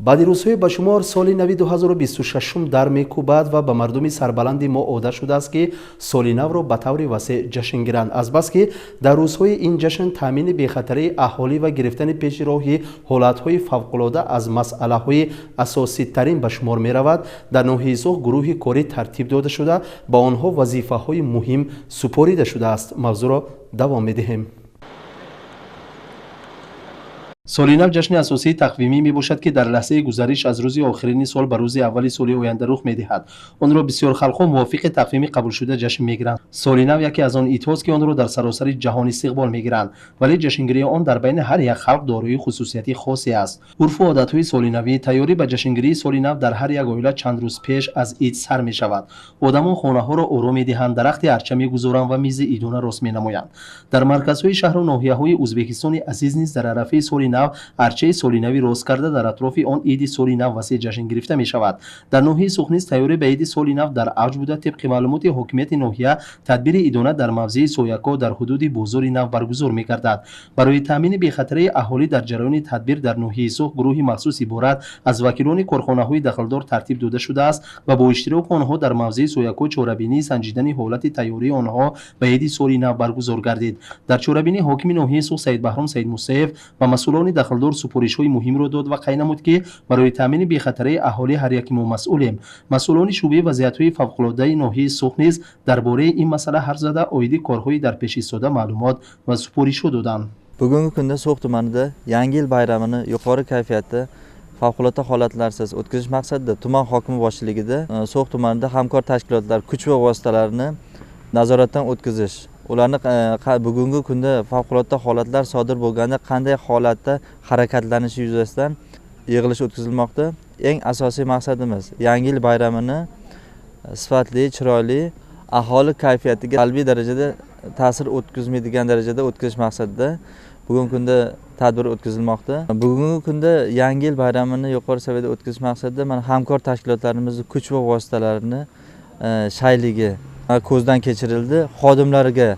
баъди рӯзҳои ба шумор соли нави 2026 дар мекӯбад ва ба мардуми сарбаланди мо ода шудааст ки соли навро ба таври васеъ ҷашн гиранд, азбаски дар рӯзҳои ин ҷашн таъмини бехатарии аҳолӣ ва гирифтани пеши роҳи ҳолатҳои фавқулода аз масъалаҳои асоситарин ба шумор меравад. дар ноҳияи Суғ гурӯҳи корӣ тартиб дода шуда ба онҳо вазифаҳои муҳим супорида шудааст. мавзӯъро давом медиҳем. соли нав ҷашни асосии тақвимӣ мебошад ки дар лаҳзаи гузариш аз рӯзи охирини сол ба рӯзи аввали соли оянда рух медиҳад. онро бисёр халқҳо мувофиқи тақвими қабулшуда ҷашн мегиранд. соли нав яке аз он идҳост ки онро дар саросари ҷаҳон истиқбол мегиранд, вале ҷашнгирии он дар байни ҳар як халқ дорои хусусияти хосе аст. урфу одатҳои солинавӣ тайёрӣ ба ҷашнгирии соли нав дар ҳар як оила чанд рӯз пеш аз ид сар мешавад. одамон хонаҳоро ором медиҳанд, дарахти арча мегузоранд ва мизи идона рост менамоянд. дар марказҳои шаҳру ноҳияҳои ӯзбекистони азиз низ дар арафаи соли нав арчаи солинавӣ рост карда дар атрофи он иди соли нав васеъ ҷашн гирифта мешавад. дар ноҳияи Суғ низ тайёрӣ ба иди соли нав дар авҷ буда, тибқи маълумоти ҳокимияти ноҳия тадбири идона дар мавзеи сояко дар ҳудуди бозори нав баргузор мегардад. барои таъмини бехатарии аҳолӣ дар ҷараёни тадбир дар ноҳияи Суғ гурӯҳи махсус иборат аз вакилони корхонаҳои дахлдор тартиб дода шудааст ва бо иштироки онҳо дар мавзеи сояко чорабинии санҷидани ҳолати тайёрии онҳо ба иди соли нав баргузор гардид. дар чорабинӣ ҳокими ноҳияи Суғ Саидбаҳром Саидмусаев ва масъулони дахлдор супоришҳои муҳимро дод ва қай намуд ки барои таъмини бехатарии аҳолӣ ҳар яки мо масъулем. масъулони шӯъбаи вазъиятҳои фавқулодаи ноҳияи Суғ низ дар бораи ин масъала ҳарф зада оиди корҳои дар пеш истода маълумот ва супоришҳо доданд. Bugungi kunda So'x tumanida Yangi yil bayramini yuqori kayfiyatda favqulodda holatlarsiz o'tkazish maqsadida tuman hokimi boshchiligida So'x tumanida hamkor tashkilotlar kuch va vositalarini nazoratdan o'tkazish, ularni bugungi kunda favqulodda holatlar sodir bo'lganda qanday holatda harakatlanishi yuzasidan yig'ilish o'tkazilmoqda. Eng asosiy maqsadimiz Yangi yil bayramini sifatli, chiroyli, aholi kayfiyatiga salbiy darajada ta'sir o'tkazmaydigan darajada o'tkazish maqsadida bugungi kunda tadbir o'tkazilmoqda. Bugungi kunda Yangi yil bayramini yuqori saviyada o'tkazish maqsadida mana hamkor tashkilotlarimizning kuch va vositalarini shayligi ko'zdan kechirildi. Xodimlarga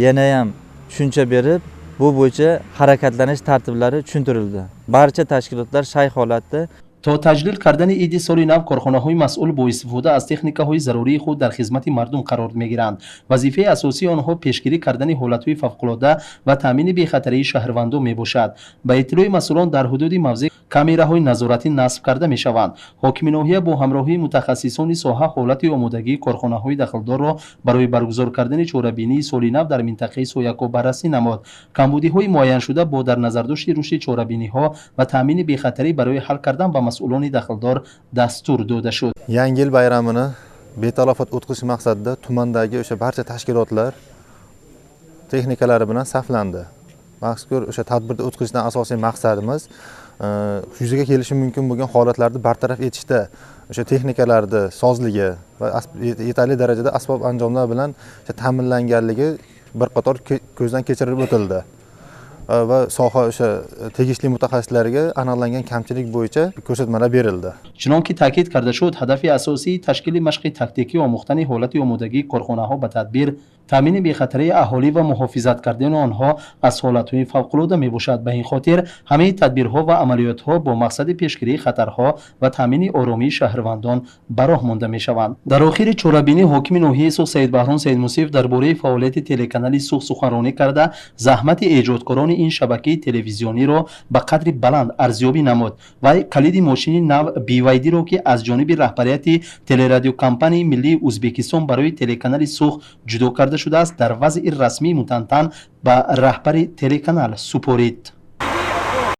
yana ham tushuncha berib, bu bo'yicha harakatlanish tartiblari tushuntirildi. Barcha tashkilotlar shay holatda то таҷлил кардани иди соли нав корхонаҳои масъул бо истифода аз техникаҳои зарурии худ дар хизмати мардум қарор мегиранд. вазифаи асосии онҳо пешгирӣ кардани ҳолатҳои фавқулода ва таъмини бехатарии шаҳрвандон мебошад. ба иттилои масъулон дар ҳудуди мавзеъ камераҳои назоратӣ насб карда мешаванд. ҳокими ноҳия бо ҳамроҳии мутахассисони соҳа ҳолати омодагии корхонаҳои дахлдорро барои баргузор кардани чорабинии соли нав дар минтақаи сояко баррасӣ намуд. камбудиҳои муайяншуда бо дар назардошти рушди чорабиниҳо ва таъмини бехатарӣ барои ҳал кардан ба mas'uloni daxldor dastur doda shud. Yangi yil bayramini betalofat o'tkazish maqsadida tumandagi o'sha barcha tashkilotlar texnikalari bilan saflandi. Mazkur o'sha tadbirda o'tkazishdan asosiy maqsadimiz yuzaga kelishi mumkin bo'lgan holatlarni bartaraf etishda o'sha texnikalarni sozligi va yetarli darajada asbob anjomlar bilan ta'minlanganligi bir qator ko'zdan kechirilib o'tildi. va soha o'sha tegishli mutaxassislarga aniqlangan kamchilik bo'yicha ko'rsatmalar berildi. Chunonki ta'kid karda shud, hadafi asosiy tashkili mashqi taktiki omuxtani holati omodagi korxonaҳo ба тадбир таъмини бехатарии аҳолӣ ва муҳофизат кардани онҳо аз ҳолатҳои фавқулода мебошад. ба ин хотир ҳамаи тадбирҳо ва амалиётҳо бо мақсади пешгирии хатарҳо ва таъмини оромии шаҳрвандон ба роҳ монда мешаванд. дар охири чорабинӣ ҳокими ноҳияи Суғ Саидбаҳром Саидмусаев дар бораи фаъолияти телеканали Суғ суханронӣ карда, заҳмати эҷодкорони ин шабакаи телевизиониро ба қадри баланд арзёбӣ намуд. Вай калиди мошини нав BYD-ро ки аз ҷониби раҳбарияти телерадиокомпанияи миллии Ӯзбекистон барои телеканали Суғ ҷудо карда шудааст, дар вазъи расмии мутантан ба раҳбари телеканал супорид.